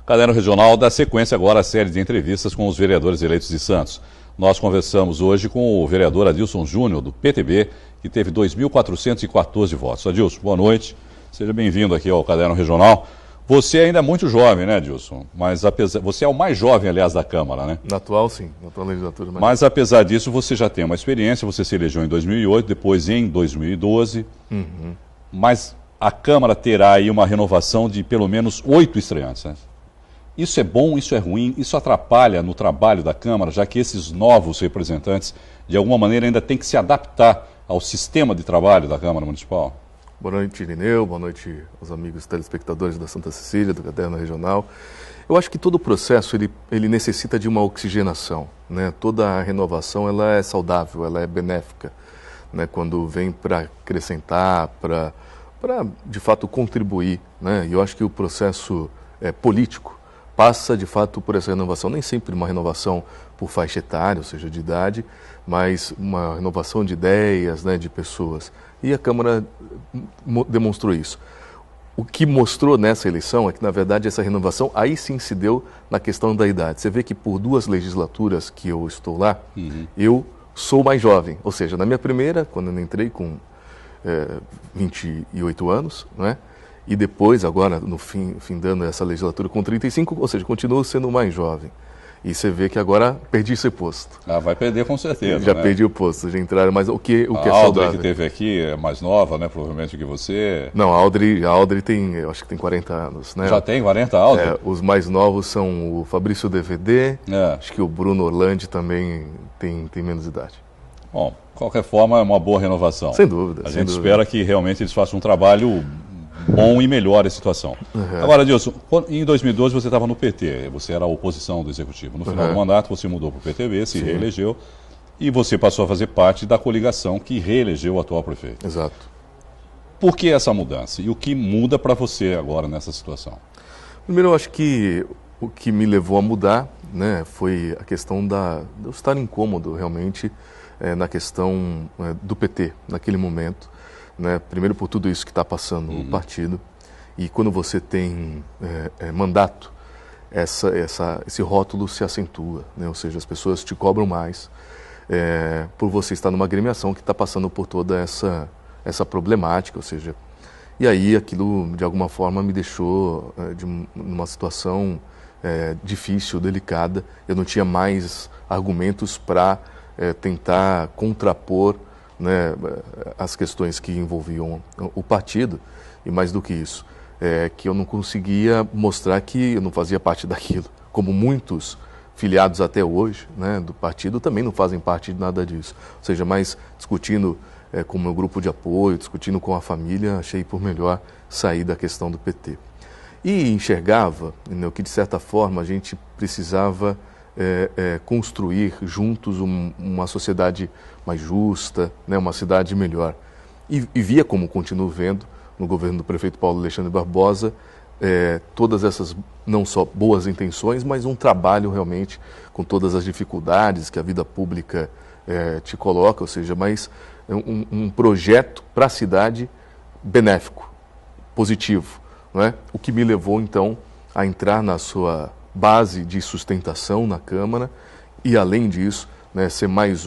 Caderno Regional dá sequência agora à série de entrevistas com os vereadores eleitos de Santos. Nós conversamos hoje com o vereador Adilson Júnior, do PTB, que teve 2.414 votos. Adilson, boa noite. Seja bem-vindo aqui ao Caderno Regional. Você ainda é muito jovem, né, Adilson? Mas você é o mais jovem, aliás, da Câmara, né? Na atual, sim. Na atual legislatura. Mas apesar disso, você já tem uma experiência. Você se elegeu em 2008, depois em 2012. Mas a Câmara terá aí uma renovação de pelo menos 8 estreantes, né? Isso é bom, isso é ruim, isso atrapalha no trabalho da Câmara, já que esses novos representantes, de alguma maneira, ainda têm que se adaptar ao sistema de trabalho da Câmara Municipal? Boa noite, Irineu. Boa noite aos amigos telespectadores da Santa Cecília, do Caderno Regional. Eu acho que todo o processo ele necessita de uma oxigenação, né? Toda a renovação ela é saudável, ela é benéfica, né? Quando vem para acrescentar, para de fato contribuir, né? E eu acho que o processo político passa de fato por essa renovação, nem sempre uma renovação por faixa etária, ou seja, de idade, mas uma renovação de ideias, né, de pessoas. E a Câmara demonstrou isso. O que mostrou nessa eleição é que, na verdade, essa renovação aí sim se deu na questão da idade. Você vê que por 2 legislaturas que eu estou lá, eu sou mais jovem. Ou seja, na minha primeira, quando eu entrei com 28 anos, né? E depois, agora, no findando essa legislatura com 35, ou seja, continuo sendo mais jovem. E você vê que agora perdi esse posto. Ah, vai perder com certeza, Já né? perdi o posto de entrar, mas o que é saudável. A Audrey que teve aqui é mais nova, né? Provavelmente que você. Não, a Audrey tem, eu acho que tem 40 anos, né? Já tem 40, Audrey? Os mais novos são o Fabrício DVD, acho que o Bruno Orlandi também tem menos idade. Bom, de qualquer forma, é uma boa renovação. Sem dúvida. A gente espera que realmente eles façam um trabalho bom e melhore a situação. Agora, Adilson, em 2012 você estava no PT, você era a oposição do Executivo. No final do mandato você mudou para o PTB, se reelegeu, e você passou a fazer parte da coligação que reelegeu o atual prefeito. Exato. Por que essa mudança? E o que muda para você agora nessa situação? Primeiro, eu acho que o que me levou a mudar, né, foi a questão de eu estar incômodo realmente na questão do PT, naquele momento. Né? Primeiro por tudo isso que está passando no partido, e quando você tem mandato, esse rótulo se acentua, né? Ou seja, as pessoas te cobram mais por você estar numa agremiação que está passando por toda essa problemática, ou seja, e aí aquilo de alguma forma me deixou numa situação difícil, delicada. Eu não tinha mais argumentos para tentar contrapor, né, as questões que envolviam o partido, e mais do que isso, que eu não conseguia mostrar que eu não fazia parte daquilo, como muitos filiados até hoje, né, do partido também não fazem parte de nada disso. Ou seja, mas discutindo com o meu grupo de apoio, discutindo com a família, achei por melhor sair da questão do PT. E enxergava, né, que de certa forma a gente precisava construir juntos uma sociedade mais justa, né, uma cidade melhor. E via, como continuo vendo, no governo do prefeito Paulo Alexandre Barbosa, todas essas, não só boas intenções, mas um trabalho realmente com todas as dificuldades que a vida pública te coloca, ou seja, mas um projeto para a cidade benéfico, positivo, não é? O que me levou, então, a entrar na sua base de sustentação na Câmara e, além disso, né, ser mais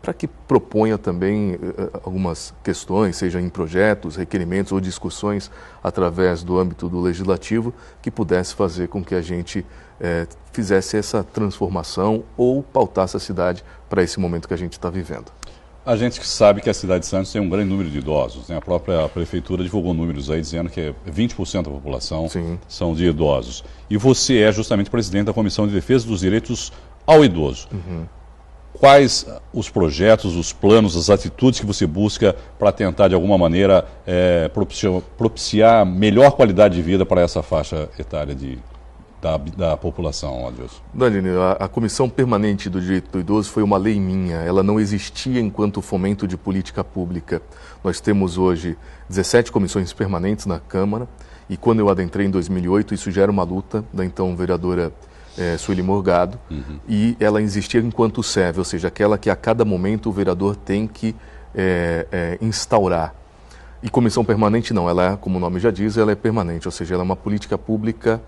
para que proponha também algumas questões, seja em projetos, requerimentos ou discussões através do âmbito do Legislativo, que pudesse fazer com que a gente fizesse essa transformação ou pautasse a cidade para esse momento que a gente está vivendo. A gente sabe que a cidade de Santos tem um grande número de idosos, né? A própria prefeitura divulgou números aí dizendo que 20% da população são de idosos. E você é justamente presidente da Comissão de Defesa dos Direitos ao Idoso. Quais os projetos, os planos, as atitudes que você busca para tentar, de alguma maneira, propiciar melhor qualidade de vida para essa faixa etária da população, Adilson? Danilo, a Comissão Permanente do Direito do Idoso foi uma lei minha, ela não existia enquanto fomento de política pública. Nós temos hoje 17 comissões permanentes na Câmara, e quando eu adentrei em 2008, isso já era uma luta da então vereadora Sueli Morgado, e ela existia enquanto serve, ou seja, aquela que a cada momento o vereador tem que instaurar. E comissão permanente não, ela, como o nome já diz, ela é permanente, ou seja, ela é uma política pública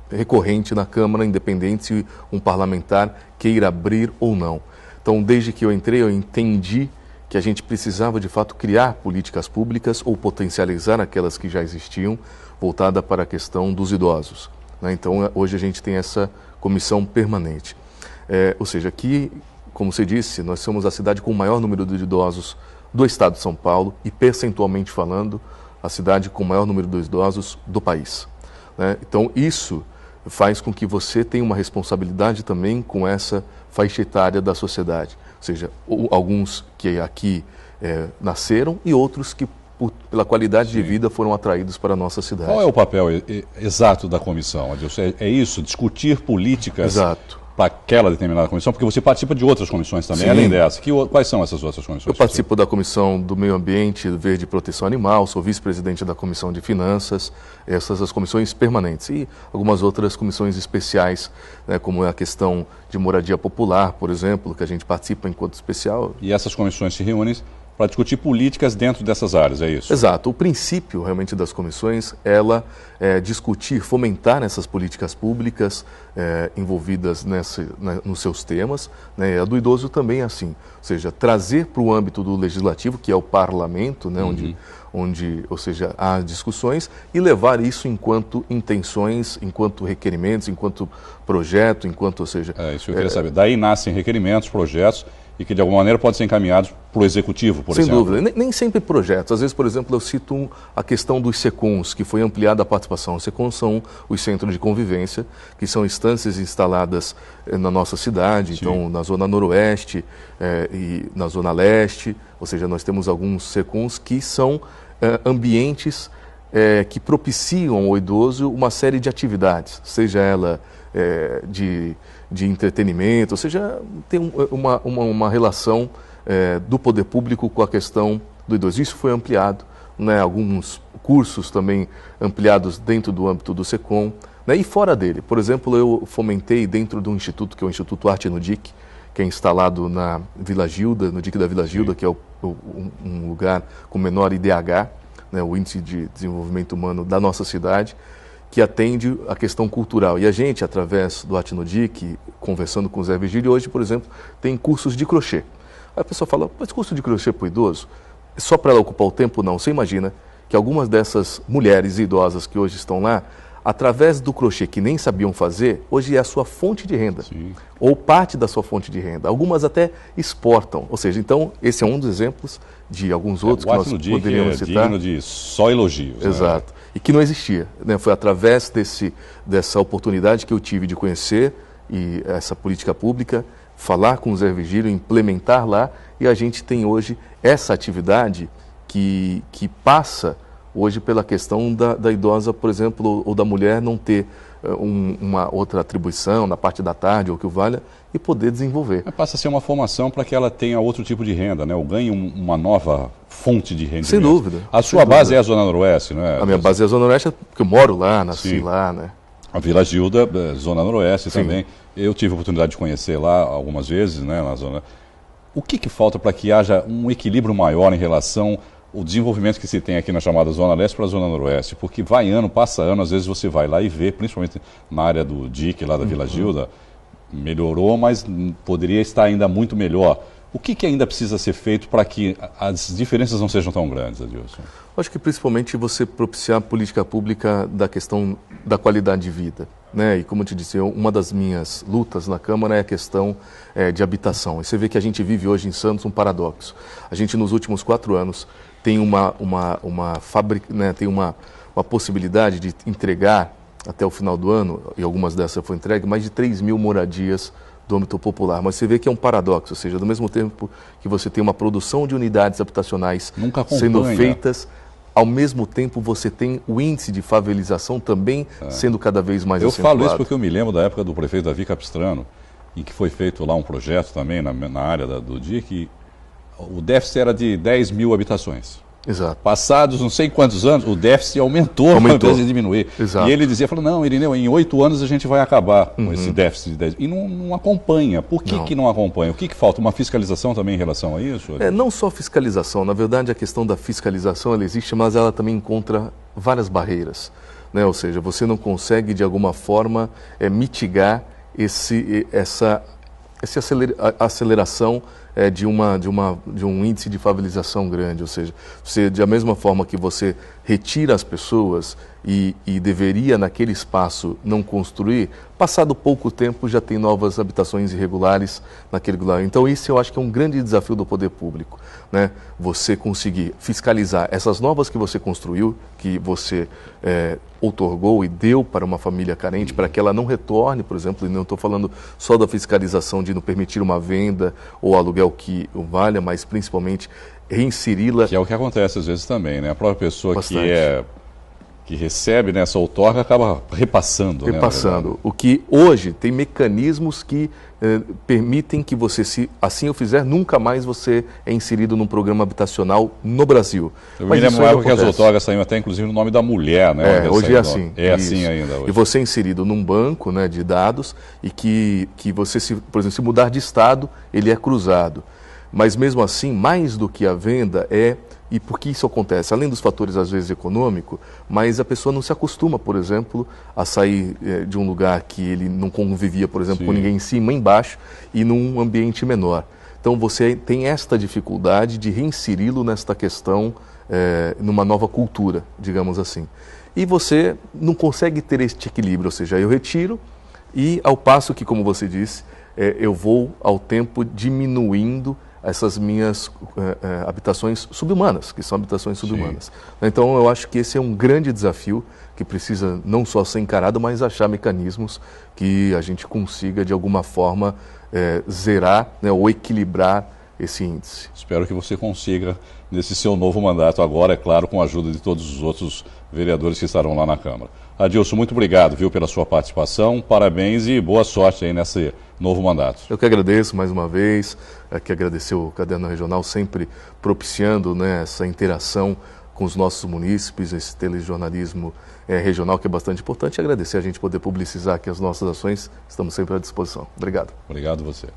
recorrente na Câmara, independente se um parlamentar queira abrir ou não. Então, desde que eu entrei, eu entendi que a gente precisava, de fato, criar políticas públicas ou potencializar aquelas que já existiam, voltada para a questão dos idosos, né? Então, hoje a gente tem essa comissão permanente. Ou seja, aqui, como você disse, nós somos a cidade com o maior número de idosos do estado de São Paulo e, percentualmente falando, a cidade com o maior número de idosos do país, né? Então, isso faz com que você tenha uma responsabilidade também com essa faixa etária da sociedade. Ou seja, alguns que aqui nasceram e outros que, pela qualidade de vida, foram atraídos para a nossa cidade. Qual é o papel exato da comissão, Adilson? É isso, discutir políticas para aquela determinada comissão? Porque você participa de outras comissões também, além dessa. Quais são essas outras comissões? Eu participo da Comissão do Meio Ambiente, Verde e Proteção Animal, sou vice-presidente da Comissão de Finanças, essas as comissões permanentes. E algumas outras comissões especiais, né, como é a questão de moradia popular, por exemplo, que a gente participa enquanto especial. E essas comissões se reúnem para discutir políticas dentro dessas áreas, é isso? Exato. O princípio, realmente, das comissões, ela é discutir, fomentar essas políticas públicas envolvidas nos seus temas, né? A do idoso também é assim. Ou seja, trazer para o âmbito do legislativo, que é o parlamento, né? onde, ou seja, há discussões, e levar isso enquanto intenções, enquanto requerimentos, enquanto projeto, enquanto, ou seja... isso que eu queria saber. Daí nascem requerimentos, projetos, e que de alguma maneira podem ser encaminhados para o executivo, por exemplo. Sem dúvida. Nem sempre projetos. Às vezes, por exemplo, eu cito a questão dos SECONs, que foi ampliada a participação. Os SECONs são os centros de convivência, que são instâncias instaladas na nossa cidade, então na zona noroeste e na zona leste. Ou seja, nós temos alguns SECONs que são ambientes que propiciam ao idoso uma série de atividades, seja ela de entretenimento, ou seja, tem uma relação do poder público com a questão do idoso. Isso foi ampliado, né? Alguns cursos também ampliados dentro do âmbito do SECOM, né? E fora dele. Por exemplo, eu fomentei dentro de um instituto, que é o Instituto Arte no DIC, que é instalado na Vila Gilda, no DIC da Vila Gilda, que é um lugar com menor IDH, né? O Índice de Desenvolvimento Humano da nossa cidade, que atende a questão cultural. E a gente, através do Arte no DIC, conversando com o Zé Virgílio, hoje, por exemplo, tem cursos de crochê. Aí a pessoa fala, mas curso de crochê para o idoso? Só para ela ocupar o tempo? Não. Você imagina que algumas dessas mulheres idosas que hoje estão lá, através do crochê que nem sabiam fazer, hoje é a sua fonte de renda. Sim. Ou parte da sua fonte de renda. Algumas até exportam. Ou seja, então, esse é um dos exemplos de alguns outros que nós poderíamos citar. Digno de só elogios. Exato. Né? E que não existia, né? Foi através dessa oportunidade que eu tive de conhecer e essa política pública, falar com o Zé Virgílio, implementar lá, e a gente tem hoje essa atividade que passa hoje pela questão da idosa, por exemplo, ou da mulher não ter uma outra atribuição na parte da tarde ou que o valha e poder desenvolver. Passa a ser uma formação para que ela tenha outro tipo de renda, né? Ou ganhe uma nova fonte de renda. Sem dúvida. A sua base é a Zona Noroeste, não é? A minha base é a Zona Noroeste porque eu moro lá, nasci lá, né? A Vila Gilda, Zona Noroeste também. Eu tive a oportunidade de conhecer lá algumas vezes, né? Na zona. O que falta para que haja um equilíbrio maior em relação ao desenvolvimento que se tem aqui na chamada Zona Leste para a Zona Noroeste? Porque vai ano, passa ano, às vezes você vai lá e vê, principalmente na área do DIC, lá da Vila Gilda, melhorou, mas poderia estar ainda muito melhor. O que ainda precisa ser feito para que as diferenças não sejam tão grandes, Adilson? Acho que principalmente você propiciar a política pública da questão da qualidade de vida, né? E como eu te disse, uma das minhas lutas na Câmara é a questão de habitação. E você vê que a gente vive hoje em Santos um paradoxo. A gente nos últimos 4 anos tem uma fábrica, né? Tem uma possibilidade de entregar até o final do ano, e algumas dessas foram entregues, mais de 3 mil moradias do âmbito popular. Mas você vê que é um paradoxo, ou seja, ao mesmo tempo que você tem uma produção de unidades habitacionais sendo feitas, ao mesmo tempo você tem o índice de favelização também sendo cada vez mais acentuado. Eu falo isso porque eu me lembro da época do prefeito Davi Capistrano, em que foi feito lá um projeto também na área do DIC, o déficit era de 10 mil habitações. Exato. Passados não sei quantos anos, o déficit aumentou ao invés de diminuir. Exato. E ele dizia, não, Irineu, em 8 anos a gente vai acabar com esse déficit de 10. E não acompanha. Por que não acompanha? O que falta? Uma fiscalização também em relação a isso? Não só fiscalização. Na verdade, a questão da fiscalização ela existe, mas ela também encontra várias barreiras. né? Ou seja, você não consegue de alguma forma mitigar essa aceleração de um índice de favelização grande, ou seja, você, da mesma forma que você retira as pessoas e deveria naquele espaço não construir, passado pouco tempo já tem novas habitações irregulares naquele lugar. Então isso eu acho que é um grande desafio do poder público, né? Você conseguir fiscalizar essas novas que você construiu, que você outorgou e deu para uma família carente, para que ela não retorne, por exemplo, e não estou falando só da fiscalização de não permitir uma venda ou aluguel que o valha, mas principalmente reinseri-la. Que é o que acontece às vezes também, né? A própria pessoa que recebe nessa outorga acaba repassando. Repassando. Né, o que hoje tem mecanismos que permitem que você, se assim eu fizer, nunca mais você é inserido num programa habitacional no Brasil. Eu me lembro que as outorgas saíram até inclusive no nome da mulher, né? Hoje é assim. É assim ainda hoje. E você é inserido num banco, né, de dados e que você, por exemplo, se mudar de estado, ele é cruzado. Mas mesmo assim, mais do que a venda e por que isso acontece? Além dos fatores, às vezes, econômicos, mas a pessoa não se acostuma, por exemplo, a sair de um lugar que ele não convivia, por exemplo, com ninguém em cima, embaixo, e num ambiente menor. Então, você tem esta dificuldade de reinseri-lo nesta questão, numa nova cultura, digamos assim. E você não consegue ter este equilíbrio, ou seja, eu retiro e, ao passo que, como você disse, eu vou, ao tempo, diminuindo essas minhas habitações subhumanas, que são habitações subhumanas. Sim. Então, eu acho que esse é um grande desafio que precisa não só ser encarado, mas achar mecanismos que a gente consiga, de alguma forma, zerar, né, ou equilibrar esse índice. Espero que você consiga nesse seu novo mandato agora, é claro, com a ajuda de todos os outros vereadores que estarão lá na Câmara. Adilson, muito obrigado, viu, pela sua participação, parabéns e boa sorte aí nesse novo mandato. Eu que agradeço mais uma vez, que agradecer o Caderno Regional sempre propiciando, né, essa interação com os nossos munícipes, esse telejornalismo regional que é bastante importante, e agradecer a gente poder publicizar aqui as nossas ações, estamos sempre à disposição. Obrigado. Obrigado você.